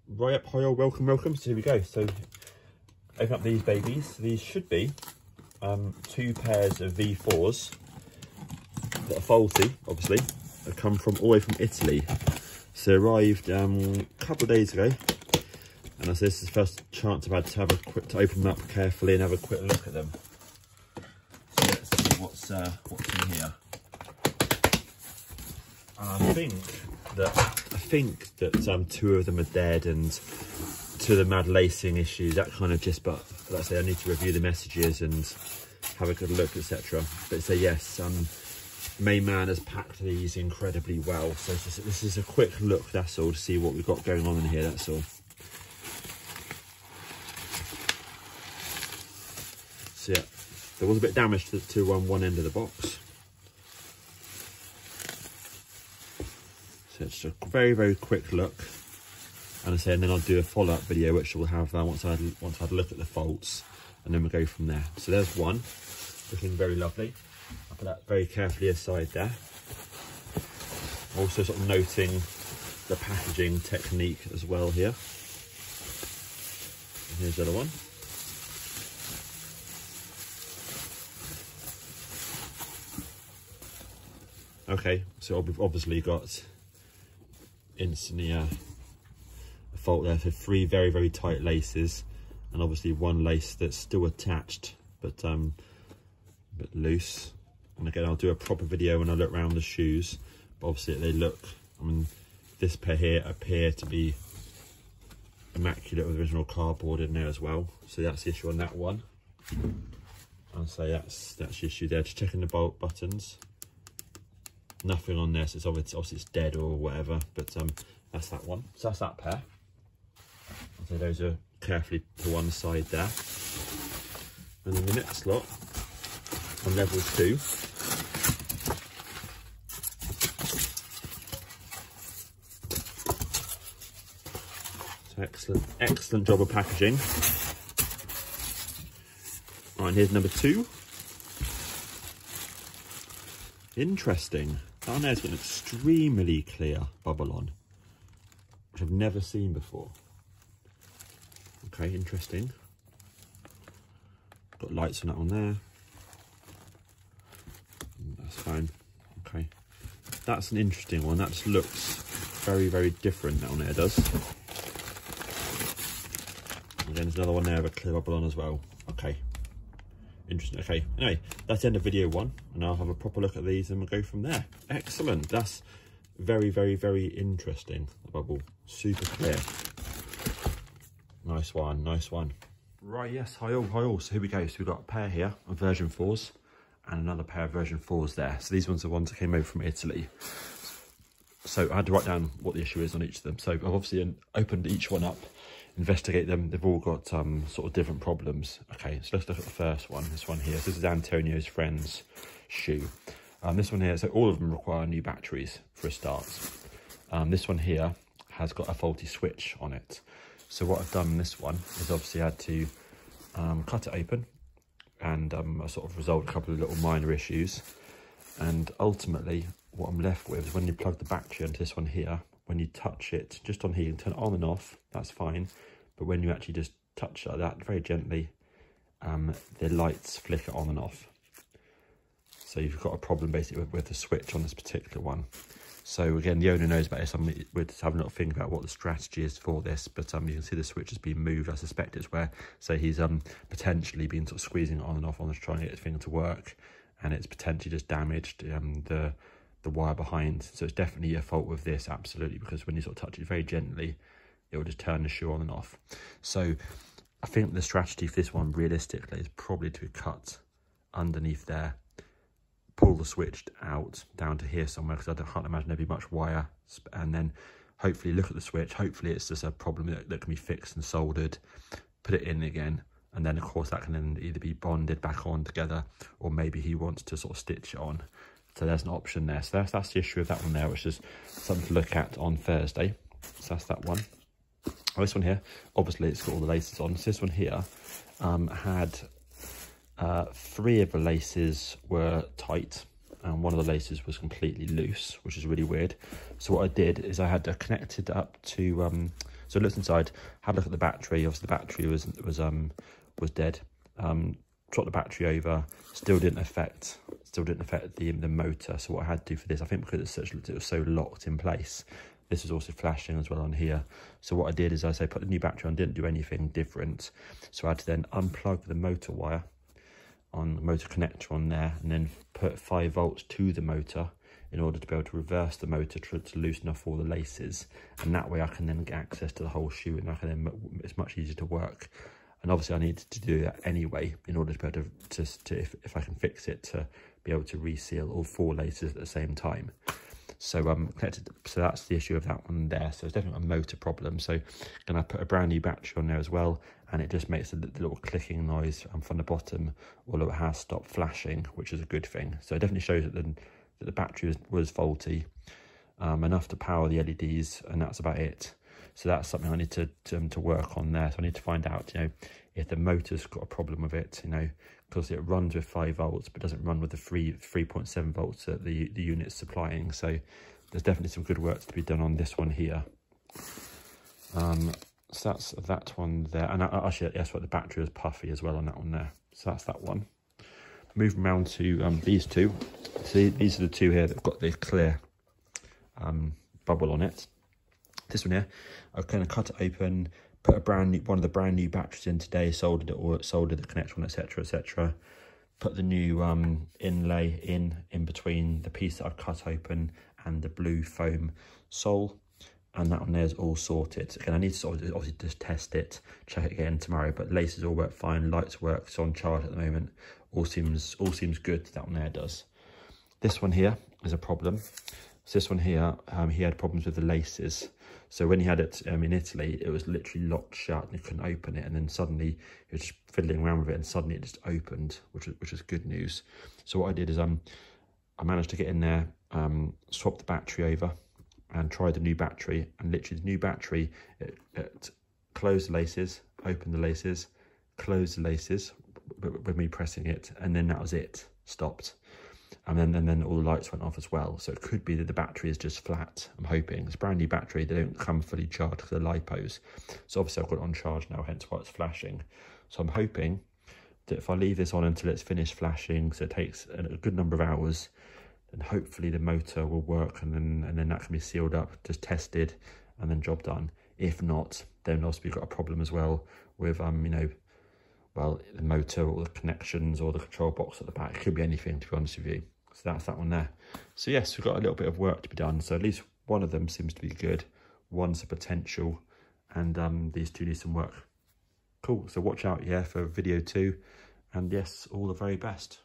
Right up, hi all, welcome. So here we go. So open up these babies. These should be 2 pairs of V4s that are faulty, obviously. They come from all the way from Italy. So arrived a couple of days ago, and I said this is the first chance I've had to have to open them up carefully and have a quick look at them. So let's see what's in here. I think that 2 of them are dead and 2 of them had lacing issues, that kind of just, but like I say, I need to review the messages and have a good look, etc. But so yes, main man has packed these incredibly well. So this is a quick look, that's all, to see what we've got going on in here, that's all. So yeah, there was a bit of damage to one end of the box. So it's a very, very quick look. And I say, and then I'll do a follow-up video, which we'll have once I had a look at the faults, and then we'll go from there. So there's one, looking very lovely. I'll put that very carefully aside there. Also sort of noting the packaging technique as well here. And here's the other one. Okay, so we've obviously got instantly a fault there. So 3 very, very tight laces, and obviously 1 lace that's still attached but a bit loose. And again, I'll do a proper video when I look around the shoes, but obviously they look, I mean, this pair here appear to be immaculate with original cardboard in there as well. So that's the issue on that one. I'll say that's the issue there. Just checking the bolt buttons. Nothing on this, it's obviously it's dead or whatever, but that's that one. So that's that pair. So those are carefully to one side there. And then the next lot on level 2. So excellent job of packaging. All right, here's number 2. Interesting. Down there's got an extremely clear bubble on, which I've never seen before. Okay, interesting. Got lights on that one there. That's fine. Okay. That's an interesting one. That just looks very, very different, that one there does. And then there's another one there with a clear bubble on as well. Okay. Interesting. Okay, anyway, that's the end of video 1, and I'll have a proper look at these and we'll go from there. Excellent. That's very, very, very interesting. The bubble, super clear. Nice one, nice one. Right, yes, hi all. So here we go. So we've got a pair here of version 4s and another pair of version 4s there. So these ones are ones that came over from Italy. So I had to write down what the issue is on each of them. So I've obviously opened each one up, investigate them. They've all got sort of different problems. Okay, so let's look at the first one, this one here. So this is Antonio's friend's shoe. This one here, so all of them require new batteries for a start. This one here has got a faulty switch on it. So what I've done in this one is obviously had to cut it open, and I sort of resolved a couple of little minor issues. And ultimately, what I'm left with is when you plug the battery into this one here, when you touch it just on here, you can turn it on and off, that's fine. But when you actually just touch it like that very gently, the lights flicker on and off. So you've got a problem basically with the switch on this particular one. So again, the owner knows about this. We're just having a little think about what the strategy is for this, but you can see the switch has been moved. I suspect it's where, so he's potentially been sort of squeezing it on and off on trying to get his thing to work, and it's potentially just damaged the wire behind. So it's definitely a fault with this, absolutely, because when you sort of touch it very gently, it will just turn the shoe on and off. So I think the strategy for this one realistically is probably to cut underneath there, pull the switch out down to here somewhere, because I can't imagine there'd be much wire, and then hopefully look at the switch. Hopefully it's just a problem that can be fixed and soldered, put it in again, and then of course that can then either be bonded back on together, or maybe he wants to sort of stitch it on. So there's an option there. So that's the issue of that one there, which is something to look at on Thursday. So that's that one. Oh, this one here, obviously it's got all the laces on. So this one here had 3 of the laces were tight, and 1 of the laces was completely loose, which is really weird. So what I did is I had to connect it up to So I looked inside, had a look at the battery. Obviously the battery was dead. Dropped the battery over, still didn't affect the motor. So what I had to do for this, I think because it was so locked in place, this was also flashing as well on here. So what I did is I put the new battery on, didn't do anything different. So I had to then unplug the motor wire on the motor connector on there, and then put 5 volts to the motor in order to be able to reverse the motor to loosen off all the laces. And that way I can then get access to the whole shoe, and it's much easier to work. And obviously I needed to do that anyway in order to be able to if I can fix it, to be able to reseal all 4 laces at the same time. So so that's the issue of that one there. So it's definitely a motor problem. So then I put a brand new battery on there as well, and it just makes a little clicking noise from the bottom, although it has stopped flashing, which is a good thing. So it definitely shows that the battery was faulty, enough to power the LEDs, and that's about it. So that's something I need to work on there. So I need to find out, if the motor's got a problem with it, because it runs with 5 volts, but doesn't run with the 3.7 volts that the unit's supplying. So there's definitely some good work to be done on this one here. So that's that one there. And actually, that's what the battery was puffy as well on that one there. So that's that one. Moving around to these two. So these are the two here that have got the clear bubble on it. This one here, I've kind of cut it open, put one of the brand new batteries in today, soldered the connector on, etc, etc. Put the new inlay in between the piece that I've cut open and the blue foam sole, and that one there is all sorted. Again, I need to obviously just test it, check it again tomorrow, but laces all work fine, lights work, it's on charge at the moment. All seems good, that one there does. This one here is a problem. So this one here, he had problems with the laces. So when he had it in Italy, it was literally locked shut and he couldn't open it. And then suddenly he was just fiddling around with it, and suddenly it just opened, which is good news. So what I did is I managed to get in there, swap the battery over, and try the new battery. And literally the new battery, it closed the laces, opened the laces, closed the laces with me pressing it, and then that was it, stopped. And then all the lights went off as well. So it could be that the battery is just flat, I'm hoping. It's a brand new battery, they don't come fully charged because they're lipos. So obviously I've got it on charge now, hence why it's flashing. So I'm hoping that if I leave this on until it's finished flashing, so it takes a good number of hours, then hopefully the motor will work, and then that can be sealed up, just tested, and then job done. If not, then also we've got a problem as well with well, the motor or the connections or the control box at the back. It could be anything, to be honest with you. So that's that one there. So yes, we've got a little bit of work to be done. So at least one of them seems to be good. One's a potential, and these two need some work. Cool. So watch out, yeah, for video 2. And yes, all the very best.